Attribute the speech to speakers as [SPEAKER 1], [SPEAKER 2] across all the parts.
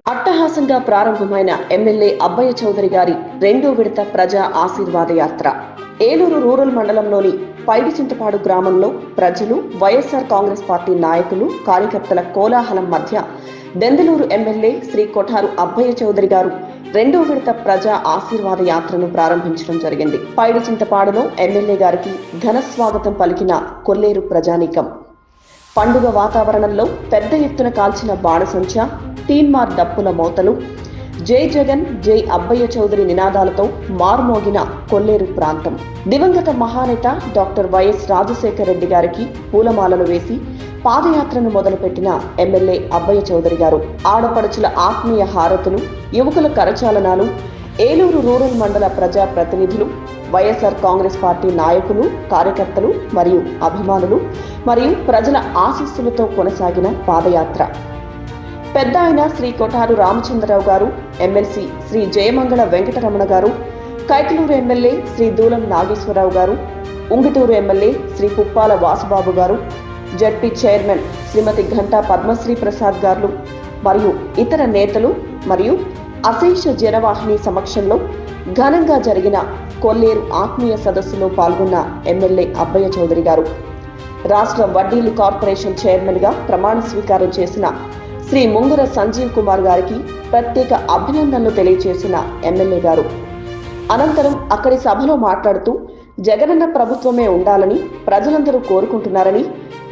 [SPEAKER 1] అట్టహాసంగా ప్రారంభమైన ఎమ్మెల్యే అబ్బయ్య చౌదరి గారి రెండో విడత ప్రజా ఆశీర్వాద యాత్ర ఏలూరు రూరల్ మండలంలోని పైడిచింతపాడు గ్రామంలో ప్రజలు, వైఎస్ఆర్ కాంగ్రెస్ పార్టీ నాయకులు, కార్యకర్తల కోలాహలం మధ్య దెందులూరు ఎమ్మెల్యే శ్రీ కొఠారు అబ్బయ్య చౌదరి గారు రెండో విడత ప్రజా ఆశీర్వాద యాత్రను ప్రారంభించడం జరిగింది. పైడిచింతపాడులో ఎమ్మెల్యే గారికి ఘన స్వాగతం పలికిన కొల్లేరు ప్రజానీకం. పండుగ వాతావరణంలో పెద్ద ఎత్తున కాల్చిన బాణసంచ, తీన్మార్ డప్పుల మోతలు, జై జగన్, జై అబ్బయ్య చౌదరి నినాదాలతో మార్మోగిన కొల్లేరు ప్రాంతం. దివంగత మహానేత డాక్టర్ వైఎస్ రాజశేఖర రెడ్డి గారికి పూలమాలలు వేసి పాదయాత్రను మొదలుపెట్టిన ఎమ్మెల్యే అబ్బయ్య చౌదరి గారు ఆడపడుచుల ఆత్మీయ హారతులు, యువకుల కరచాలనాలు, ఏలూరు రూరల్ మండల ప్రజా ప్రతినిధులు, వైఎస్ఆర్ కాంగ్రెస్ పార్టీ నాయకులు, కార్యకర్తలు మరియు అభిమానులు మరియు ప్రజల ఆశీస్సులతో కొనసాగిన పాదయాత్ర. పెద్ద ఆయన శ్రీ కొఠారు రామచంద్రరావు గారు, ఎమ్మెల్సీ శ్రీ జయమంగళ వెంకటరమణ గారు, కైకలూరు ఎమ్మెల్యే శ్రీ దూలం నాగేశ్వరరావు గారు, ఉంగిటూరు ఎమ్మెల్యే శ్రీ పుప్పాల వాసుబాబు గారు, జడ్పీ చైర్మన్ శ్రీమతి ఘంటా పద్మశ్రీ ప్రసాద్ గారు మరియు ఇతర నేతలు మరియు అశేష జనవాహిని సమక్షంలో ఘనంగా జరిగిన కొల్లేరు ఆత్మీయ సదస్సులో పాల్గొన్న ఎమ్మెల్యే అబ్బయ్య చౌదరి గారు రాష్ట్ర వడ్డీలు కార్పొరేషన్ చైర్మన్ గా ప్రమాణ స్వీకారం చేసిన శ్రీ ముంగుర సంజీవ్ కుమార్ గారికి ప్రత్యేక అభినందనలు తెలియజేసిన ఎమ్మెల్యే గారు అనంతరం అక్కడి సభలో మాట్లాడుతూ జగనన్న ప్రభుత్వమే ఉండాలని ప్రజలందరూ కోరుకుంటున్నారని,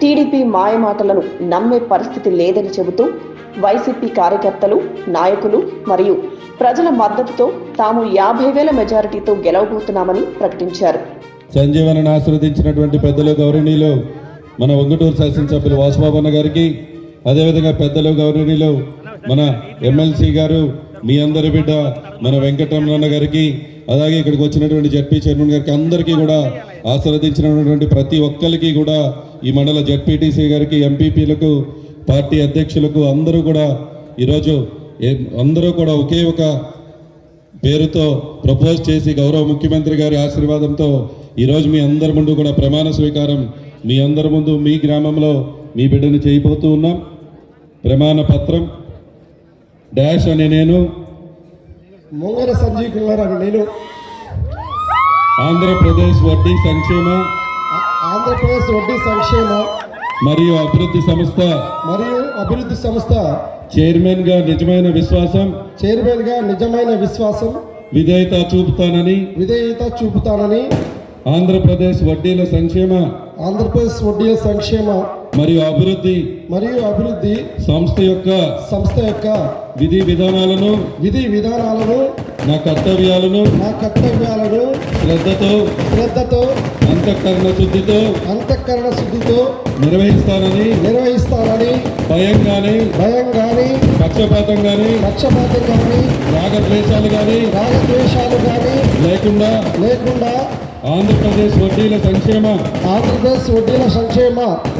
[SPEAKER 1] టీడీపీ మాయమాటలను నమ్మే పరిస్థితి లేదని చెబుతూ వైసీపీ కార్యకర్తలు, నాయకులు మరియు ప్రజల మద్దతుతో తాము 50,000 మెజారిటీతో గెలవబోతున్నామని ప్రకటించారు.
[SPEAKER 2] సంజీవనను ఆశీర్వదించినటువంటి పెద్దలు గౌరవనీయులు మన ఉంగుటూరు శాసనసభ్యులు వాసుబాబన్న గారికి, అదేవిధంగా పెద్దలు గౌరవనీయులు మన ఎమ్మెల్సీ గారు, మీ అందరి బిడ్డ మన వెంకటరమణ గారికి, అలాగే ఇక్కడికి వచ్చినటువంటి జడ్పీ చైర్మన్ గారికి, అందరికీ కూడా ఆశీర్వదించినటువంటి ప్రతి ఒక్కరికి కూడా ఈ మండల జడ్పీటీసీ గారికి, ఎంపీపీలకు, పార్టీ అధ్యక్షులకు అందరూ కూడా ఈరోజు అందరూ కూడా ఒకే ఒక పేరుతో ప్రపోజ్ చేసి గౌరవ ముఖ్యమంత్రి గారి ఆశీర్వాదంతో ఈరోజు మీ అందరి ముందు కూడా ప్రమాణ స్వీకారం మీ అందరి ముందు మీ గ్రామంలో మీ బిడ్డను చేయబోతూ ఉన్నాం. ప్రమాణ పత్రం డాష్ అని నేను
[SPEAKER 3] ముంగర సంజీవ్ కుమార్ అని నేను
[SPEAKER 2] ఆంధ్రప్రదేశ్ వడ్డీ సంక్షేమ మరియు అభివృద్ధి సంస్థ చైర్మన్ గా నిజమైన విశ్వాసం విధేయత చూపుతానని ఆంధ్రప్రదేశ్ వడ్డీల సంక్షేమ మరియు అభివృద్ధి సంస్థ యొక్క విధి విధానాలను నా కర్తవ్యాలను శ్రద్ధతో అంతఃకరణ శుద్ధితో నిర్వహిస్తానని భయం గాని పక్షపాతం గాని రాగద్వేషాలు గాని లేకుండా ఆంధ్రప్రదేశ్ వడ్డీల సంక్షేమ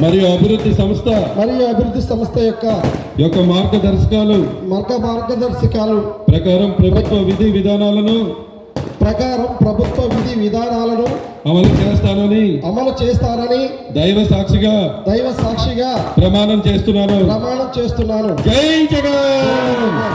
[SPEAKER 2] మరియు అభివృద్ధి సంస్థ యొక్క మార్గదర్శకాలు ప్రకారం ప్రభుత్వ విధి విధానాలను అమలు చేస్తానని దైవ సాక్షిగా ప్రమాణం చేస్తున్నాను. జై జగన్.